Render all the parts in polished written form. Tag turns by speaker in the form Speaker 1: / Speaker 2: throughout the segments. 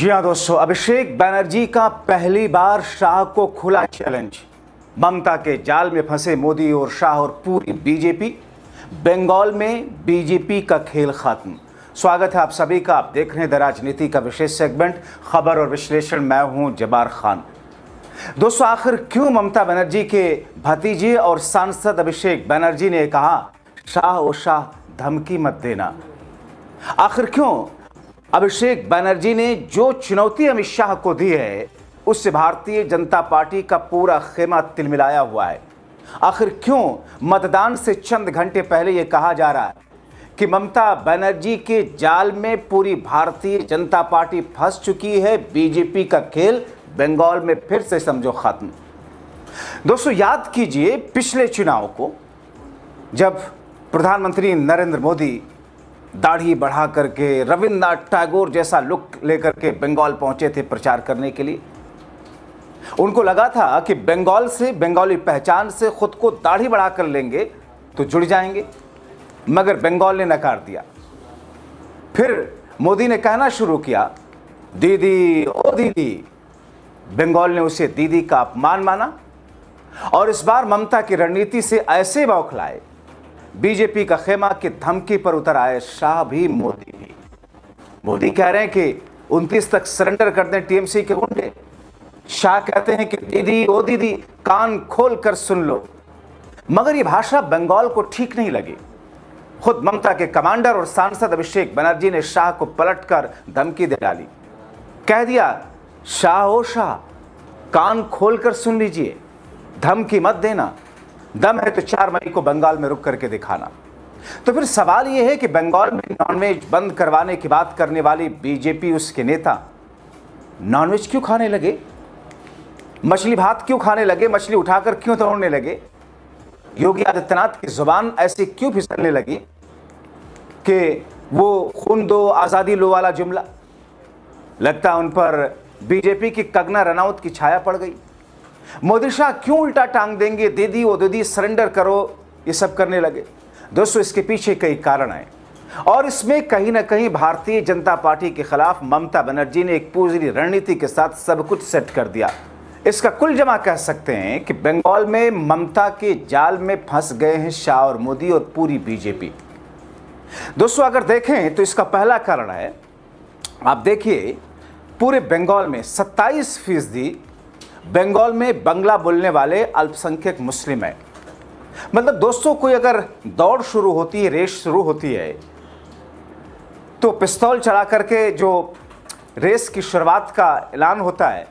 Speaker 1: जी हाँ दोस्तों, अभिषेक बनर्जी का पहली बार शाह को खुला चैलेंज। ममता के जाल में फंसे मोदी और शाह और पूरी बीजेपी। बंगाल में बीजेपी का खेल खत्म। स्वागत है आप सभी का। आप देख रहे हैं द राजनीति का विशेष सेगमेंट खबर और विश्लेषण। मैं हूं जब्बार खान। दोस्तों, आखिर क्यों ममता बनर्जी के भतीजे और सांसद अभिषेक बनर्जी ने कहा शाह ओ शाह धमकी मत देना? आखिर क्यों अभिषेक बनर्जी ने जो चुनौती अमित शाह को दी है उससे भारतीय जनता पार्टी का पूरा खेमा तिलमिलाया हुआ है? आखिर क्यों मतदान से चंद घंटे पहले यह कहा जा रहा है कि ममता बनर्जी के जाल में पूरी भारतीय जनता पार्टी फंस चुकी है, बीजेपी का खेल बंगाल में फिर से समझो खत्म? दोस्तों, याद कीजिए पिछले चुनाव को, जब प्रधानमंत्री नरेंद्र मोदी दाढ़ी बढ़ा करके रविन्द्रनाथ टैगोर जैसा लुक लेकर के बंगाल पहुंचे थे प्रचार करने के लिए। उनको लगा था कि बंगाल से, बंगाली पहचान से खुद को दाढ़ी बढ़ा कर लेंगे तो जुड़ जाएंगे, मगर बंगाल ने नकार दिया। फिर मोदी ने कहना शुरू किया दीदी ओ दीदी। बंगाल ने उसे दीदी का अपमान माना और इस बार ममता की रणनीति से ऐसे बौखलाए, बीजेपी का खेमा की धमकी पर उतर आए शाह भी मोदी भी। मोदी कह रहे हैं कि 29 तक सरेंडर कर दें टीएमसी के गुंडे। शाह कहते हैं कि दीदी ओ दीदी कान खोल कर सुन लो। मगर यह भाषा बंगाल को ठीक नहीं लगी। खुद ममता के कमांडर और सांसद अभिषेक बनर्जी ने शाह को पलटकर धमकी दे डाली। कह दिया शाह ओ शाह कान खोल कर सुन लीजिए, धमकी मत देना। दम है तो 4 मई को बंगाल में रुक करके दिखाना। तो फिर सवाल यह है कि बंगाल में नॉनवेज बंद करवाने की बात करने वाली बीजेपी, उसके नेता नॉनवेज क्यों खाने लगे? मछली भात क्यों खाने लगे? मछली उठाकर क्यों तोड़ने लगे? योगी आदित्यनाथ की जुबान ऐसी क्यों फिसलने लगी कि वो खून दो आजादी लो वाला जुमला? लगता है उन पर बीजेपी की कंगना रनौत की छाया पड़ गई। मोदी शाह क्यों उल्टा टांग देंगे, दीदी ओ दीदी सरेंडर करो, ये सब करने लगे? दोस्तों, इसके पीछे कई कारण हैं और इसमें कहीं ना कहीं भारतीय जनता पार्टी के खिलाफ ममता बनर्जी ने एक पूरी रणनीति के साथ सब कुछ सेट कर दिया। इसका कुल जमा कह सकते हैं कि बंगाल में ममता के जाल में फंस गए हैं शाह और मोदी और पूरी बीजेपी। दोस्तों, अगर देखें तो इसका पहला कारण है, आप देखिए पूरे बंगाल में 27% बंगाल में बंगला बोलने वाले अल्पसंख्यक मुस्लिम है। मतलब दोस्तों, कोई अगर दौड़ शुरू होती है, रेस शुरू होती है, तो पिस्तौल चला करके जो रेस की शुरुआत का ऐलान होता है,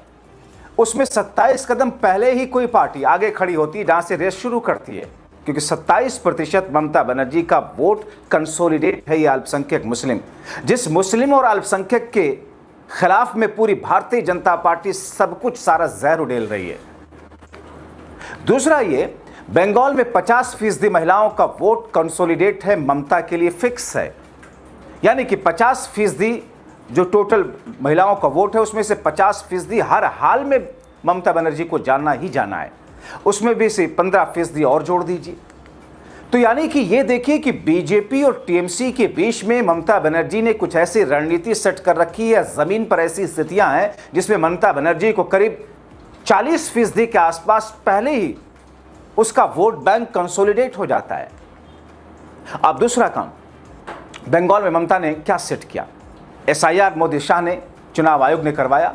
Speaker 1: उसमें 27 कदम पहले ही कोई पार्टी आगे खड़ी होती है जहां से रेस शुरू करती है, क्योंकि 27% ममता बनर्जी का वोट कंसोलिडेट है ये अल्पसंख्यक मुस्लिम। जिस मुस्लिम और अल्पसंख्यक के खिलाफ में पूरी भारतीय जनता पार्टी सब कुछ सारा जहर उड़ेल रही है। दूसरा, ये बंगाल में 50% महिलाओं का वोट कंसोलिडेट है, ममता के लिए फिक्स है। यानी कि 50% जो टोटल महिलाओं का वोट है उसमें से 50% हर हाल में ममता बनर्जी को जाना ही जाना है। उसमें भी से 15% और जोड़ दीजिए। तो यानी कि ये देखिए कि बीजेपी और टीएमसी के बीच में ममता बनर्जी ने कुछ ऐसी रणनीति सेट कर रखी है। जमीन पर ऐसी स्थितियां हैं जिसमें ममता बनर्जी को करीब 40% के आसपास पहले ही उसका वोट बैंक कंसोलिडेट हो जाता है। अब दूसरा काम, बंगाल में ममता ने क्या सेट किया? एसआईआर मोदी शाह ने, चुनाव आयोग ने करवाया।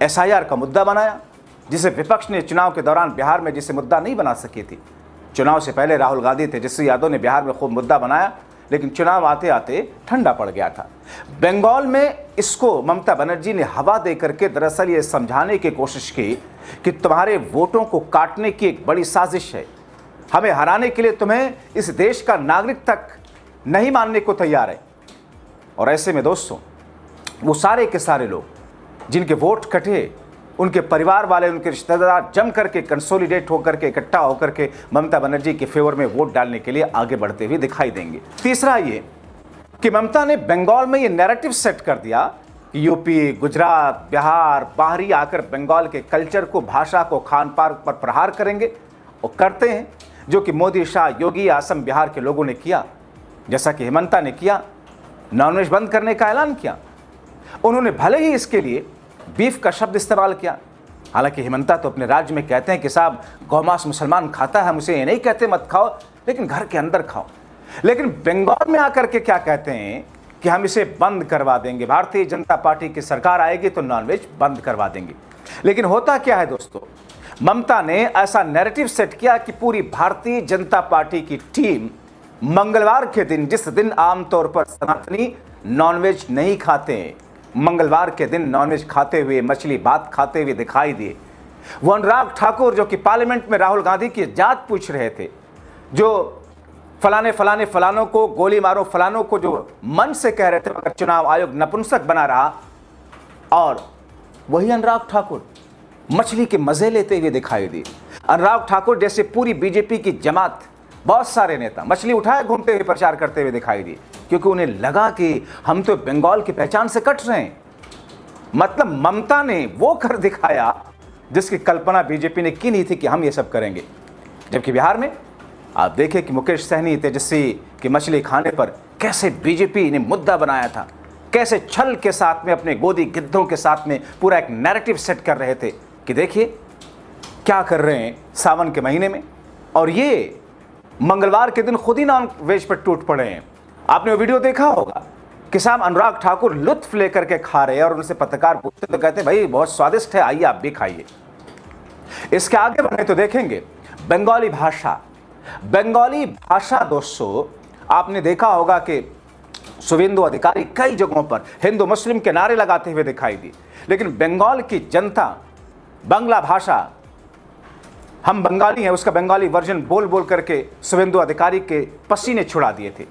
Speaker 1: एसआईआर का मुद्दा बनाया, जिसे विपक्ष ने चुनाव के दौरान बिहार में जिसे मुद्दा नहीं बना सकी थी। चुनाव से पहले राहुल गांधी, तेजस्वी यादव ने बिहार में खूब मुद्दा बनाया, लेकिन चुनाव आते आते ठंडा पड़ गया था। बंगाल में इसको ममता बनर्जी ने हवा दे करके दरअसल ये समझाने की कोशिश की कि तुम्हारे वोटों को काटने की एक बड़ी साजिश है, हमें हराने के लिए तुम्हें इस देश का नागरिक तक नहीं मानने को तैयार है। और ऐसे में दोस्तों, वो सारे के सारे लोग जिनके वोट कटे, उनके परिवार वाले, उनके रिश्तेदार जम करके कंसोलिडेट होकर के, इकट्ठा होकर के ममता बनर्जी के फेवर में वोट डालने के लिए आगे बढ़ते हुए दिखाई देंगे। तीसरा ये कि ममता ने बंगाल में ये नैरेटिव सेट कर दिया कि यूपी, गुजरात, बिहार, बाहरी आकर बंगाल के कल्चर को, भाषा को, खान पान पर प्रहार करेंगे। और करते हैं, जो कि मोदी, शाह, योगी, असम, बिहार के लोगों ने किया। जैसा कि हेमंता ने किया, नॉनवेज बंद करने का ऐलान किया। उन्होंने भले ही इसके लिए बीफ का शब्द इस्तेमाल किया, हालांकि हिमंता तो अपने राज्य में कहते हैं कि साहब गौमांस मुसलमान खाता है, हम उसे ये नहीं कहते मत खाओ, लेकिन घर के अंदर खाओ। लेकिन बंगाल में आकर के क्या कहते हैं कि हम इसे बंद करवा देंगे, भारतीय जनता पार्टी की सरकार आएगी तो नॉनवेज बंद करवा देंगे। लेकिन होता क्या है दोस्तों, ममता ने ऐसा नैरेटिव सेट किया कि पूरी भारतीय जनता पार्टी की टीम मंगलवार के दिन, जिस दिन आमतौर पर सनातनी नॉनवेज नहीं खाते हैं, मंगलवार के दिन नॉनवेज खाते हुए, मछली भात खाते हुए दिखाई दिए। वो अनुराग ठाकुर जो कि पार्लियामेंट में राहुल गांधी की जात पूछ रहे थे, जो फलानों को गोली मारो, फलानों को जो मन से कह रहे थे, मगर चुनाव आयोग नपुंसक बना रहा, और वही अनुराग ठाकुर मछली के मजे लेते हुए दिखाई दिए। अनुराग ठाकुर जैसे पूरी बीजेपी की जमात, बहुत सारे नेता मछली उठाए घूमते हुए प्रचार करते हुए दिखाई दिए, क्योंकि उन्हें लगा कि हम तो बंगाल की पहचान से कट रहे हैं। मतलब ममता ने वो कर दिखाया जिसकी कल्पना बीजेपी ने की नहीं थी कि हम ये सब करेंगे। जबकि बिहार में आप देखें कि मुकेश सहनी, तेजस्वी की मछली खाने पर कैसे बीजेपी ने मुद्दा बनाया था, कैसे छल के साथ में, अपने गोदी गिद्धों के साथ में पूरा एक नैरेटिव सेट कर रहे थे कि देखिए क्या कर रहे हैं सावन के महीने में, और ये मंगलवार के दिन खुद ही नॉन वेज पर टूट पड़े हैं। आपने वो वीडियो देखा होगा कि साहब अनुराग ठाकुर लुत्फ लेकर के खा रहे हैं, और उनसे पत्रकार पूछते तो कहते भाई बहुत स्वादिष्ट है, आइए आप भी खाइए। इसके आगे बढ़े तो देखेंगे बंगाली भाषा दोस्तों, आपने देखा होगा कि शुभेंदु अधिकारी कई जगहों पर हिंदू मुस्लिम के नारे लगाते हुए दिखाई दी, लेकिन बंगाल की जनता बांग्ला भाषा, हम बंगाली हैं, उसका बंगाली वर्जन बोल बोल करके शुभेंदु अधिकारी के पसीने छुड़ा दिए थे।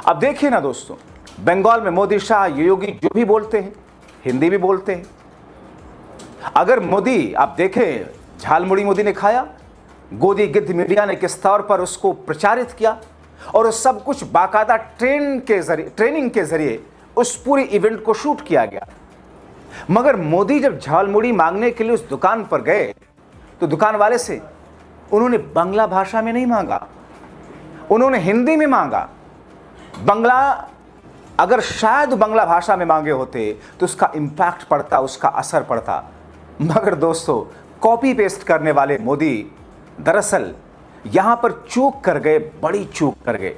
Speaker 1: अब देखिए ना दोस्तों, बंगाल में मोदी, शाह, योगी जो भी बोलते हैं हिंदी भी बोलते हैं। अगर मोदी, आप देखें झालमुड़ी मोदी ने खाया, गोदी गिद्ध मीडिया ने किस तौर पर उसको प्रचारित किया, और सब कुछ बाकायदा ट्रेनिंग के जरिए उस पूरे इवेंट को शूट किया गया। मगर मोदी जब झालमुड़ी मांगने के लिए उस दुकान पर गए तो दुकान वाले से उन्होंने बांग्ला भाषा में नहीं मांगा, उन्होंने हिंदी में मांगा। अगर शायद बांग्ला भाषा में मांगे होते तो उसका इंपैक्ट पड़ता, उसका असर पड़ता। मगर दोस्तों, कॉपी पेस्ट करने वाले मोदी दरअसल यहां पर चूक कर गए, बड़ी चूक कर गए।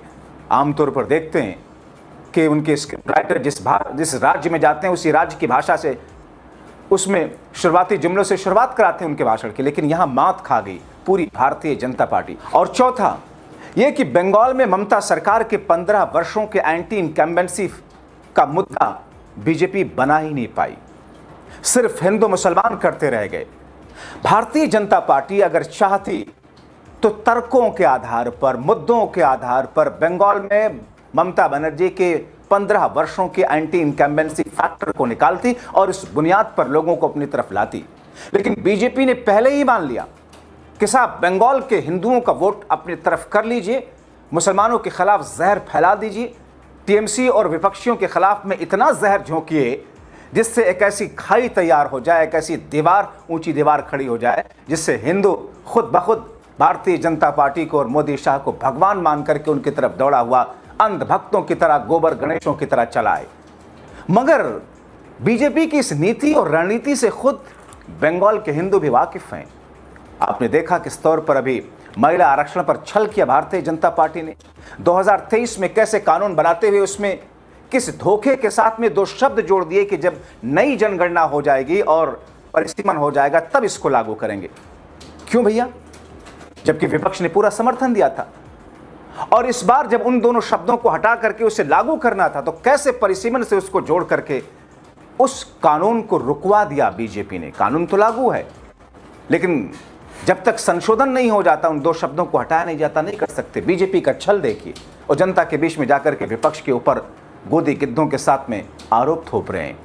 Speaker 1: आमतौर पर देखते हैं कि उनके स्क्रिप्ट राइटर जिस राज्य में जाते हैं उसी राज्य की भाषा से, उसमें शुरुआती जुमलों से शुरुआत कराते हैं उनके भाषण की, लेकिन यहां मात खा गई पूरी भारतीय जनता पार्टी। और चौथा यह कि बंगाल में ममता सरकार के 15 वर्षों के एंटी इनकम्बेंसी का मुद्दा बीजेपी बना ही नहीं पाई, सिर्फ हिंदू मुसलमान करते रह गए। भारतीय जनता पार्टी अगर चाहती तो तर्कों के आधार पर, मुद्दों के आधार पर बंगाल में ममता बनर्जी के 15 वर्षों के एंटी इनकम्बेंसी फैक्टर को निकालती और इस बुनियाद पर लोगों को अपनी तरफ लाती। लेकिन बीजेपी ने पहले ही मान लिया कि साहब बंगाल के हिंदुओं का वोट अपनी तरफ कर लीजिए, मुसलमानों के खिलाफ जहर फैला दीजिए, टीएमसी और विपक्षियों के खिलाफ में इतना जहर झोंकिए जिससे एक ऐसी खाई तैयार हो जाए, एक ऐसी दीवार, ऊंची दीवार खड़ी हो जाए, जिससे हिंदू खुद ब खुद भारतीय जनता पार्टी को और मोदी शाह को भगवान मान करके उनकी तरफ दौड़ा हुआ अंध भक्तों की तरह, गोबर गणेशों की तरह चलाए। मगर बीजेपी की इस नीति और रणनीति से खुद बंगाल के हिंदू भी वाकिफ हैं। आपने देखा किस तौर पर अभी महिला आरक्षण पर छल किया भारतीय जनता पार्टी ने। 2023 में कैसे कानून बनाते हुए उसमें किस धोखे के साथ में 2 शब्द जोड़ दिए कि जब नई जनगणना हो जाएगी और परिसीमन हो जाएगा तब इसको लागू करेंगे। क्यों भैया? जबकि विपक्ष ने पूरा समर्थन दिया था। और इस बार जब उन दोनों शब्दों को हटा करके उसे लागू करना था तो कैसे परिसीमन से उसको जोड़ करके उस कानून को रुकवा दिया बीजेपी ने। कानून तो लागू है, लेकिन जब तक संशोधन नहीं हो जाता, उन 2 शब्दों को हटाया नहीं जाता, नहीं कर सकते। बीजेपी का छल देखिए, और जनता के बीच में जाकर के विपक्ष के ऊपर गोदी गिद्धों के साथ में आरोप थोप रहे हैं।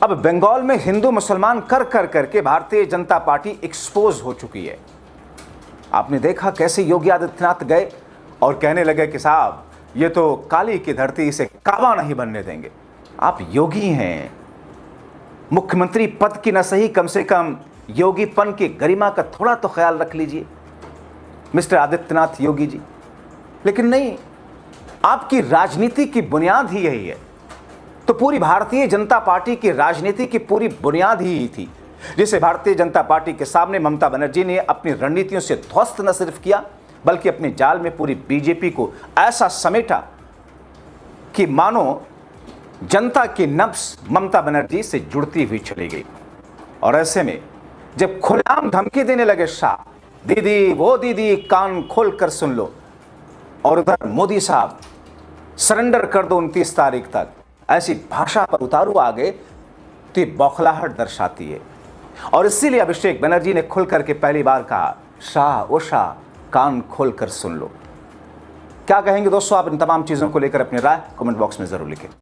Speaker 1: अब बंगाल में हिंदू मुसलमान कर कर करके भारतीय जनता पार्टी एक्सपोज हो चुकी है। आपने देखा कैसे योगी आदित्यनाथ गए और कहने लगे कि साहब ये तो काली की धरती, इसे काबा नहीं बनने देंगे। आप योगी हैं, मुख्यमंत्री पद की न सही, कम से कम योगीपन की गरिमा का थोड़ा तो ख्याल रख लीजिए मिस्टर आदित्यनाथ योगी जी। लेकिन नहीं, आपकी राजनीति की बुनियाद ही यही है। तो तो पूरी भारतीय जनता पार्टी की राजनीति की पूरी बुनियाद ही थी, जिसे भारतीय जनता पार्टी के सामने ममता बनर्जी ने अपनी रणनीतियों से ध्वस्त न सिर्फ किया, बल्कि अपने जाल में पूरी बीजेपी को ऐसा समेटा कि मानो जनता की नब्ज ममता बनर्जी से जुड़ती हुई चली गई। और ऐसे में जब खुलेआम धमकी देने लगे शाह, दीदी वो दीदी कान खोल कर सुन लो, और उधर मोदी साहब सरेंडर कर दो 29 तारीख तक, ऐसी भाषा पर उतारू आ गए तो ये बौखलाहट दर्शाती है। और इसीलिए अभिषेक बनर्जी ने खुल करके पहली बार कहा, शाह ओ शाह कान खोल कर सुन लो। क्या कहेंगे दोस्तों आप इन तमाम चीज़ों को लेकर अपनी राय कमेंट बॉक्स में ज़रूर लिखें।